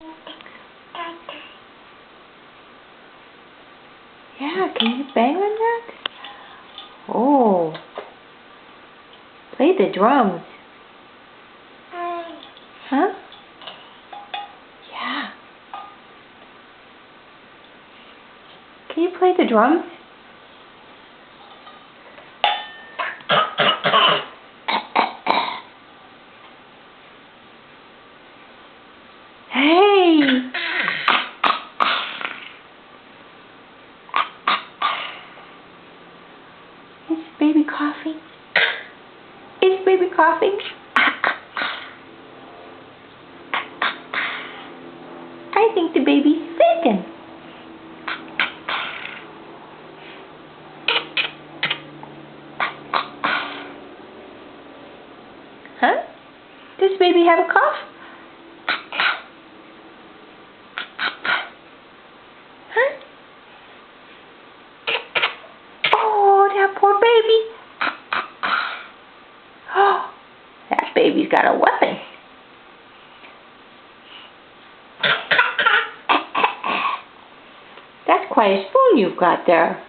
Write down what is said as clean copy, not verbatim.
Yeah, can you bang on that? Oh. Play the drums. Huh? Yeah. Can you play the drums? Hey! Is baby coughing? Is baby coughing? I think the baby's singing. Huh? Does baby have a cough? Huh? Oh, that poor baby. Oh, that baby's got a weapon. That's quite a spoon you've got there.